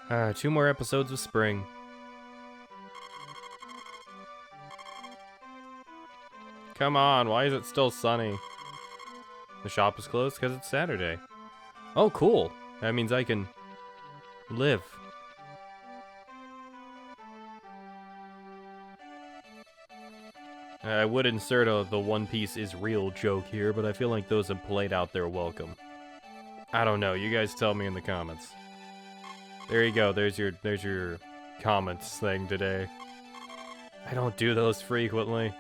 2 more episodes of spring. Come on, why is it still sunny? The shop is closed because it's Saturday. Oh, cool. That means I can live. I would insert the One Piece is real joke here, but I feel like those have played out their welcome. I don't know, you guys tell me in the comments. There you go, there's your comments thing today. I don't do those frequently.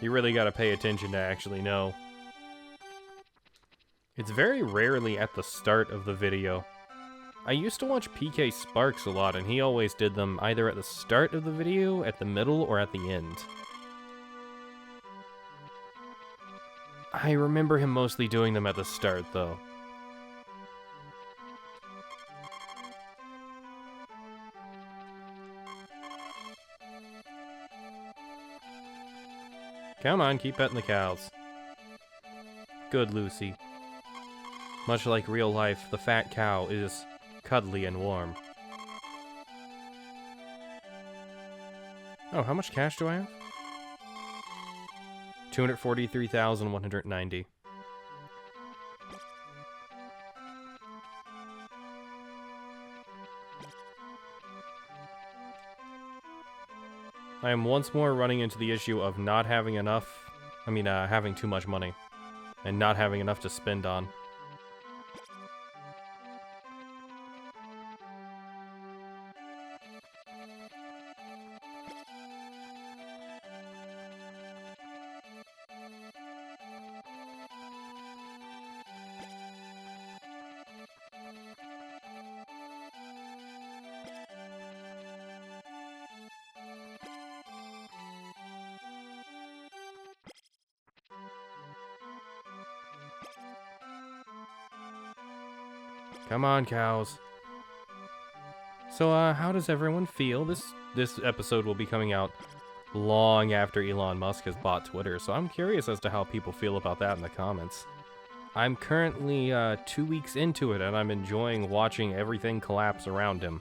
You really gotta pay attention to actually know. It's very rarely at the start of the video. I used to watch PK Sparks a lot, and he always did them either at the start of the video, at the middle, or at the end. I remember him mostly doing them at the start, though. Come on, keep petting the cows. Good, Lucy. Much like real life, the fat cow is cuddly and warm. Oh, how much cash do I have? 243,190. I am once more running into the issue of not having enough, having too much money, and not having enough to spend on. Come on, cows. So, how does everyone feel? This episode will be coming out long after Elon Musk has bought Twitter, so I'm curious as to how people feel about that in the comments. I'm currently 2 weeks into it, and I'm enjoying watching everything collapse around him.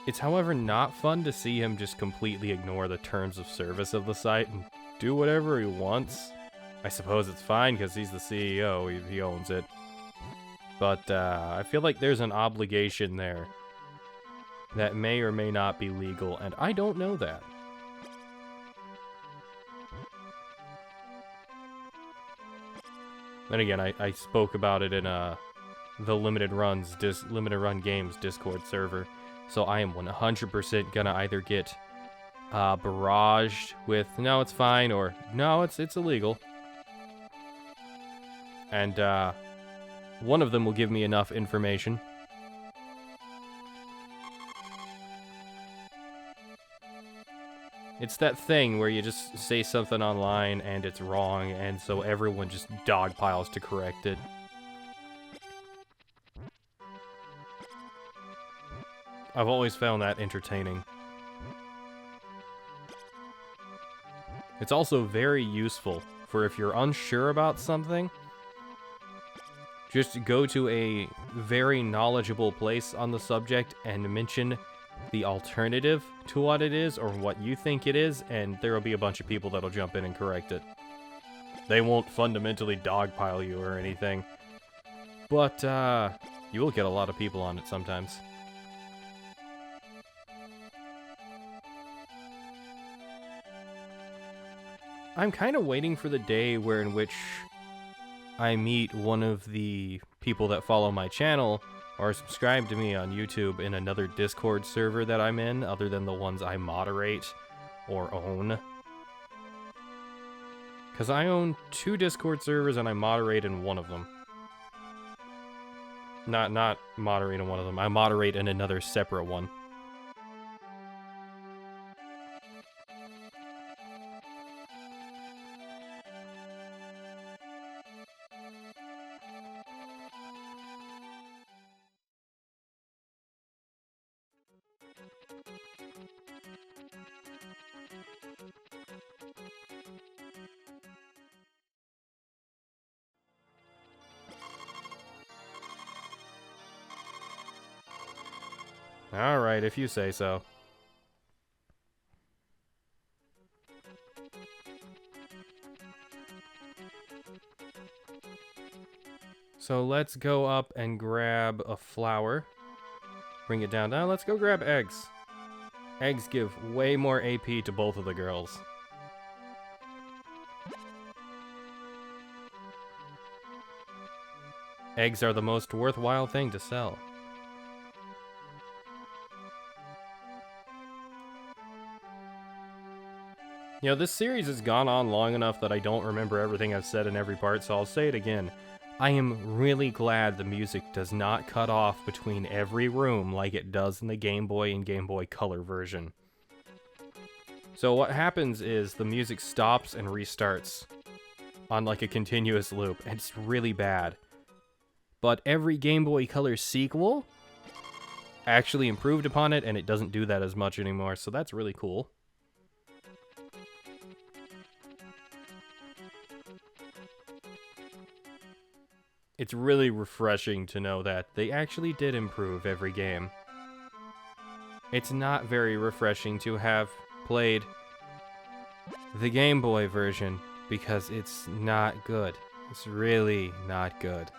It's, however, not fun to see him just completely ignore the terms of service of the site and do whatever he wants. I suppose it's fine because he's the CEO, he owns it. But I feel like there's an obligation there that may or may not be legal, and I don't know that. Then again, I spoke about it in the Limited Run Games Discord server, so I am 100% gonna either get barraged with no, it's fine, or no, it's illegal. And one of them will give me enough information. It's that thing where you just say something online and it's wrong, and so everyone just dogpiles to correct it. I've always found that entertaining. It's also very useful for if you're unsure about something, just go to a very knowledgeable place on the subject and mention the alternative to what it is or what you think it is, and there will be a bunch of people that'll jump in and correct it. They won't fundamentally dogpile you or anything, but you will get a lot of people on it sometimes. I'm kind of waiting for the day in which I meet one of the people that follow my channel or subscribe to me on YouTube in another Discord server that I'm in, other than the ones I moderate or own. Because I own 2 Discord servers and I moderate in one of them. Not moderate in one of them, I moderate in another separate one. Alright, if you say so. So let's go up and grab a flower. Bring it down. Now let's go grab eggs. Eggs give way more AP to both of the girls. Eggs are the most worthwhile thing to sell. You know, this series has gone on long enough that I don't remember everything I've said in every part, so I'll say it again. I am really glad the music does not cut off between every room like it does in the Game Boy and Game Boy Color version. So what happens is the music stops and restarts on like a continuous loop, and it's really bad. But every Game Boy Color sequel actually improved upon it, and it doesn't do that as much anymore, so that's really cool. It's really refreshing to know that they actually did improve every game. It's not very refreshing to have played the Game Boy version because it's not good. It's really not good.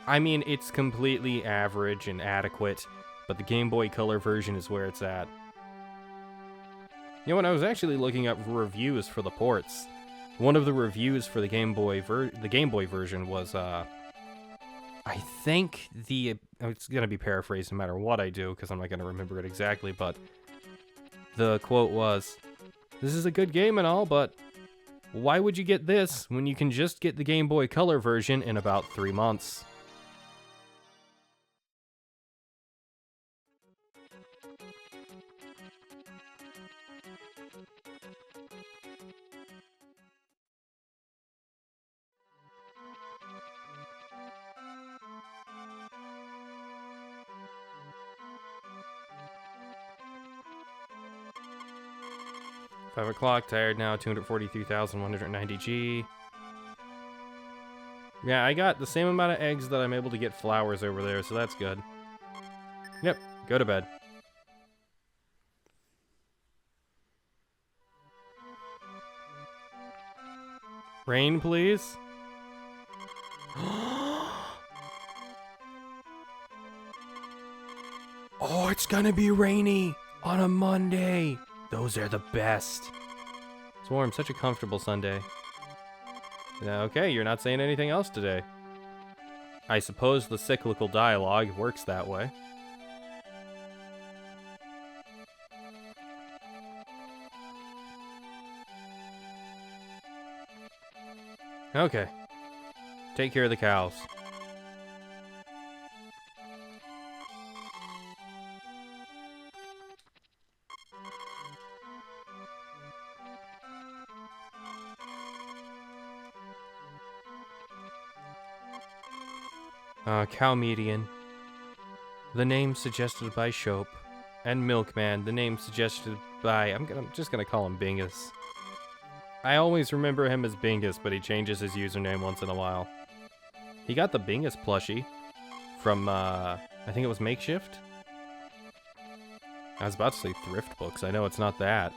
I mean, it's completely average and adequate, but the Game Boy Color version is where it's at. You know, when I was actually looking up reviews for the ports, one of the reviews for the Game Boy version was, I think it's gonna be paraphrased no matter what I do, because I'm not gonna remember it exactly, but the quote was, "This is a good game and all, but why would you get this when you can just get the Game Boy Color version in about 3 months?" 5 o'clock, tired now, 243,190 G. Yeah, I got the same amount of eggs that I'm able to get flowers over there, so that's good. Yep, go to bed. Rain, please? Oh, it's gonna be rainy on a Monday. Those are the best. It's warm, such a comfortable Sunday. Okay, you're not saying anything else today. I suppose the cyclical dialogue works that way. Okay. Take care of the cows. Cow median. The name suggested by Shope. And Milkman, the name suggested by... I'm just gonna call him Bingus. I always remember him as Bingus, but he changes his username once in a while. He got the Bingus plushie from, I think it was Makeshift? I was about to say Thrift Books. I know it's not that.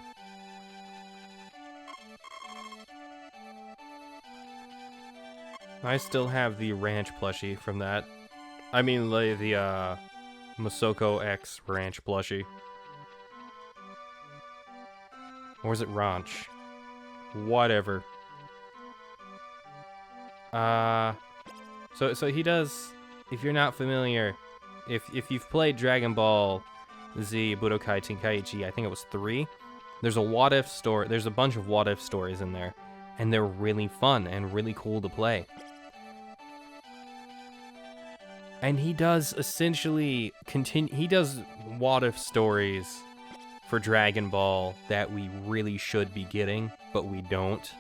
I still have the Ranch plushie from that. I mean, the Masoko X Ranch plushie. Or is it Ranch? Whatever. So he does, if you're not familiar, if you've played Dragon Ball Z Budokai Tenkaichi, I think it was 3, there's a what if story, there's a bunch of what if stories in there, and they're really fun and really cool to play. And he does essentially he does what if stories for Dragon Ball that we really should be getting, but we don't.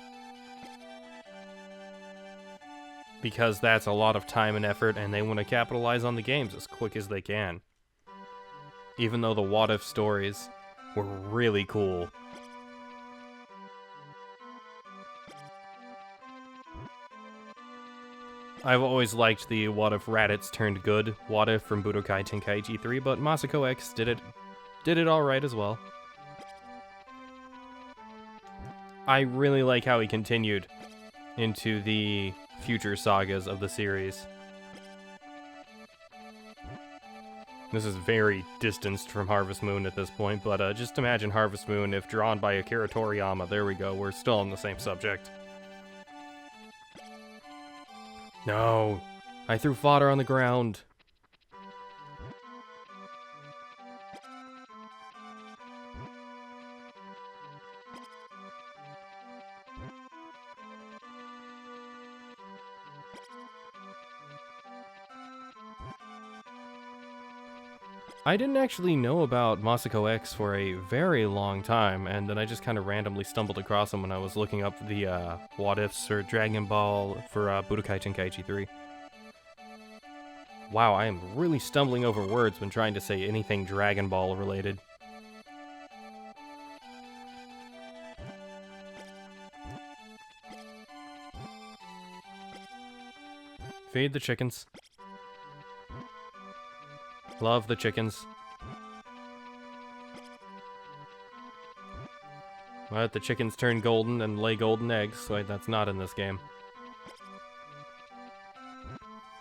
Because that's a lot of time and effort, and they want to capitalize on the games as quick as they can. Even though the what if stories were really cool. I've always liked the What If Raditz Turned Good What If from Budokai Tenkaichi 3, but Masako X did it alright as well. I really like how he continued into the future sagas of the series. This is very distanced from Harvest Moon at this point, but just imagine Harvest Moon if drawn by Akira Toriyama. There we go, we're still on the same subject. No, I threw fodder on the ground. I didn't actually know about Masako X for a very long time, and then I just kind of randomly stumbled across him when I was looking up the What Ifs or Dragon Ball for Budokai Tenkaichi 3. Wow, I am really stumbling over words when trying to say anything Dragon Ball related. Feed the chickens. Love the chickens. Let the chickens turn golden and lay golden eggs, so that's not in this game.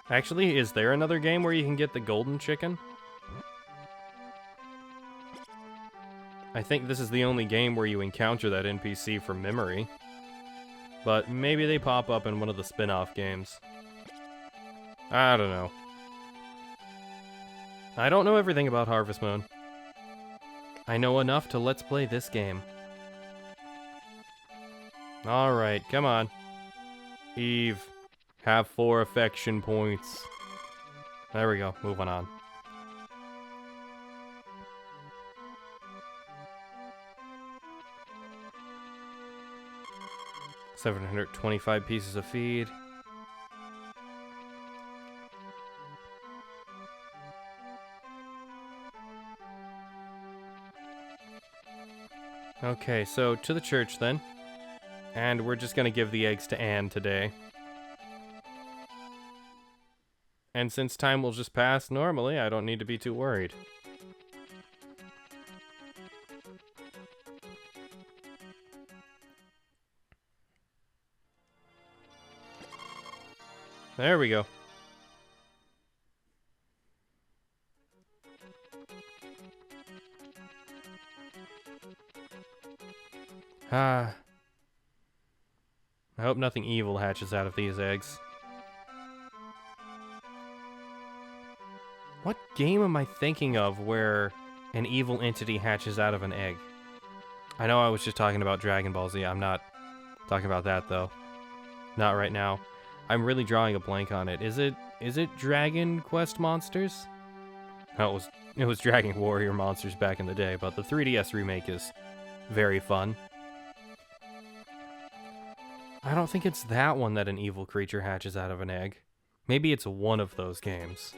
Actually, is there another game where you can get the golden chicken? I think this is the only game where you encounter that NPC from memory. But maybe they pop up in one of the spin-off games. I don't know. I don't know everything about Harvest Moon. I know enough to let's play this game. Alright, come on. Eve, have 4 affection points. There we go, moving on. $725 pieces of feed. Okay, so to the church then. And we're just gonna give the eggs to Anne today. And since time will just pass normally, I don't need to be too worried. There we go. I hope nothing evil hatches out of these eggs. What game am I thinking of where an evil entity hatches out of an egg? I know I was just talking about Dragon Ball Z. I'm not talking about that, though. Not right now. I'm really drawing a blank on it. Is it Dragon Quest Monsters? No, it was Dragon Warrior Monsters back in the day, but the 3DS remake is very fun. I don't think it's that one that an evil creature hatches out of an egg. Maybe it's one of those games.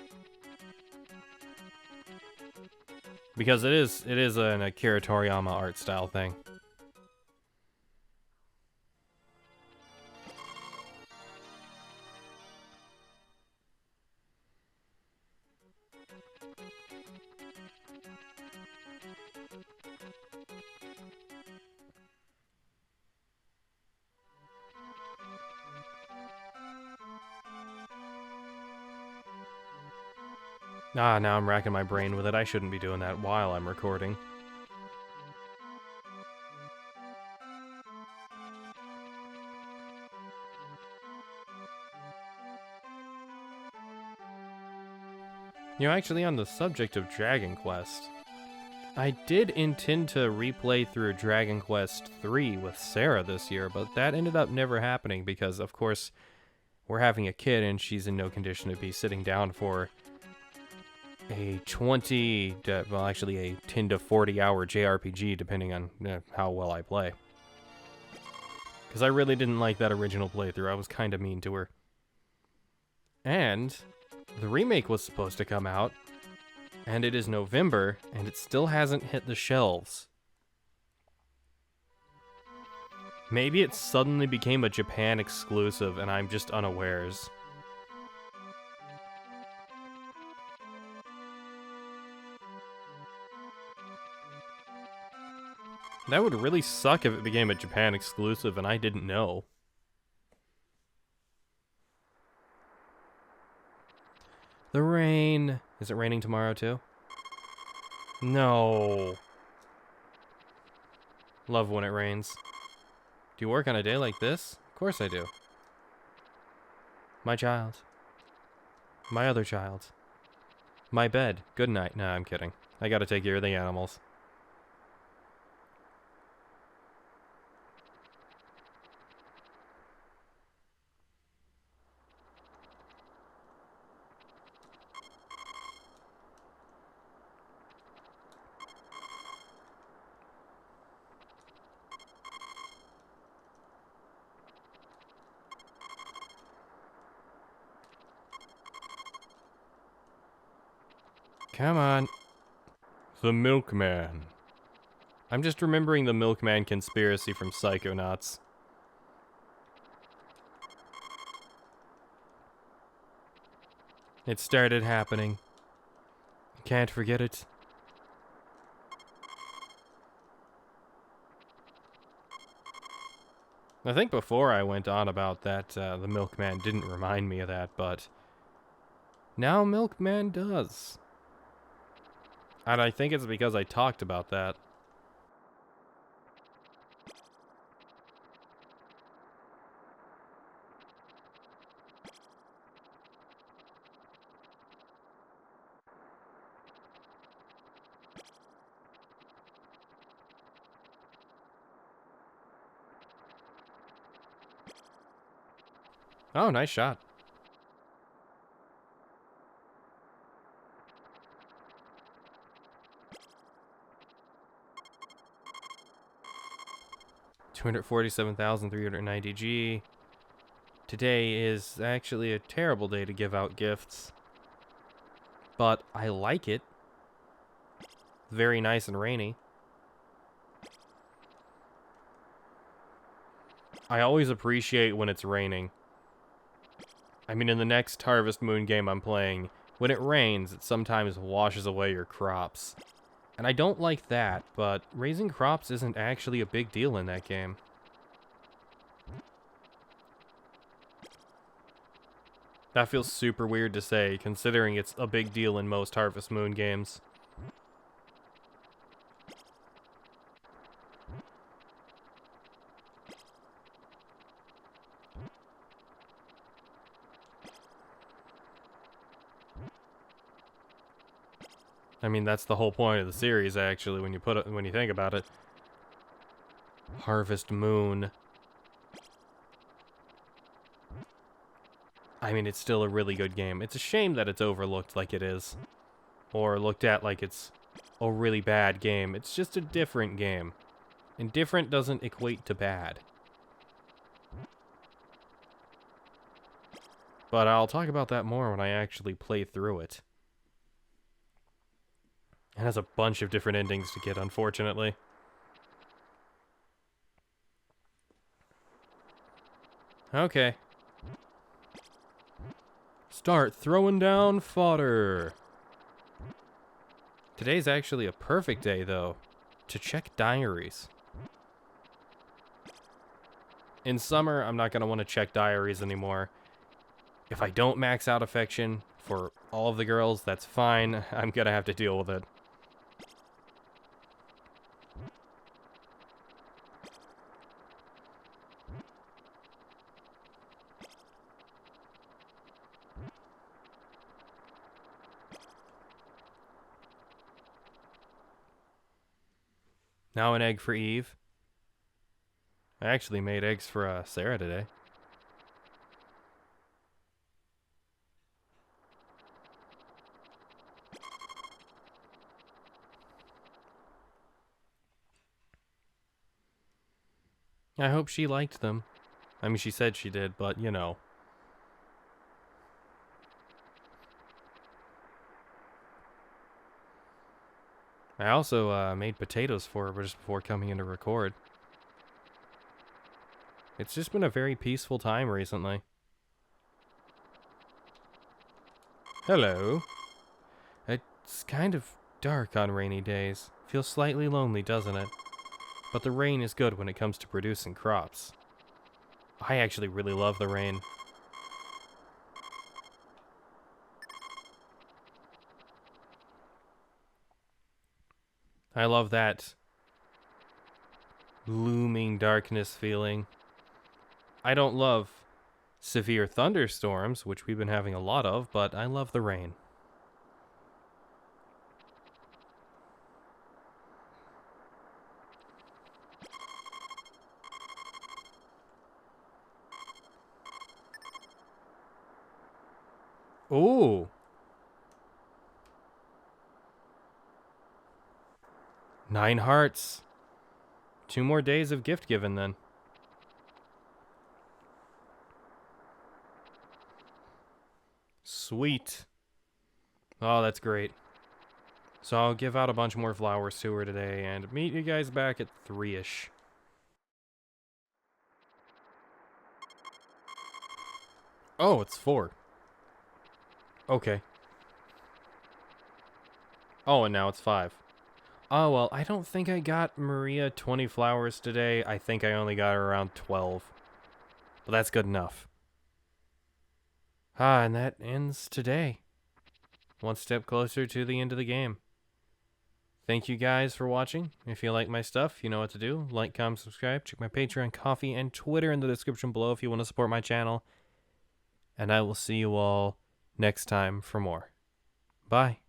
Because it is an Akira Toriyama art style thing. Ah, now I'm racking my brain with it. I shouldn't be doing that while I'm recording. You know, actually on the subject of Dragon Quest, I did intend to replay through Dragon Quest 3 with Sarah this year, but that ended up never happening because, of course, we're having a kid and she's in no condition to be sitting down for a 10 to 40 hour JRPG, depending on how well I play. Because I really didn't like that original playthrough. I was kind of mean to her. And the remake was supposed to come out, and it is November, and it still hasn't hit the shelves. Maybe it suddenly became a Japan exclusive, and I'm just unawares. That would really suck if it became a Japan exclusive and I didn't know. The rain. Is it raining tomorrow too? No. Love when it rains. Do you work on a day like this? Of course I do. My child. My other child. My bed. Good night. Nah, I'm kidding. I gotta take care of the animals. Come on. The Milkman. I'm just remembering the Milkman conspiracy from Psychonauts. It started happening. Can't forget it. I think before I went on about that, the Milkman didn't remind me of that, but now Milkman does. And I think it's because I talked about that. Oh, nice shot. $247,390G. Today is actually a terrible day to give out gifts. But I like it. Very nice and rainy. I always appreciate when it's raining. I mean, in the next Harvest Moon game I'm playing, when it rains, it sometimes washes away your crops. And I don't like that, but raising crops isn't actually a big deal in that game. That feels super weird to say, considering it's a big deal in most Harvest Moon games. I mean, that's the whole point of the series, actually, when you think about it. Harvest Moon. I mean, it's still a really good game. It's a shame that it's overlooked like it is. Or looked at like it's a really bad game. It's just a different game. And different doesn't equate to bad. But I'll talk about that more when I actually play through it. It has a bunch of different endings to get, unfortunately. Okay. Start throwing down fodder. Today's actually a perfect day, though, to check diaries. In summer, I'm not going to want to check diaries anymore. If I don't max out affection for all of the girls, that's fine. I'm going to have to deal with it. Now an egg for Eve. I actually made eggs for Sarah today. I hope she liked them. I mean, she said she did, but you know. I also made potatoes for her just before coming in to record. It's just been a very peaceful time recently. Hello. It's kind of dark on rainy days. Feels slightly lonely, doesn't it? but the rain is good when it comes to producing crops. I actually really love the rain. I love that looming darkness feeling. I don't love severe thunderstorms, which we've been having a lot of, but I love the rain. Ooh. 9 hearts. 2 more days of gift giving then. Sweet. Oh, that's great. So I'll give out a bunch more flowers to her today and meet you guys back at 3-ish. Oh, it's 4. Okay. Oh, and now it's 5. Oh, well, I don't think I got Maria 20 flowers today. I think I only got her around 12. But that's good enough. And that ends today. One step closer to the end of the game. Thank you guys for watching. If you like my stuff, you know what to do. Like, comment, subscribe. Check my Patreon, Coffee, and Twitter in the description below if you want to support my channel. And I will see you all next time for more. Bye.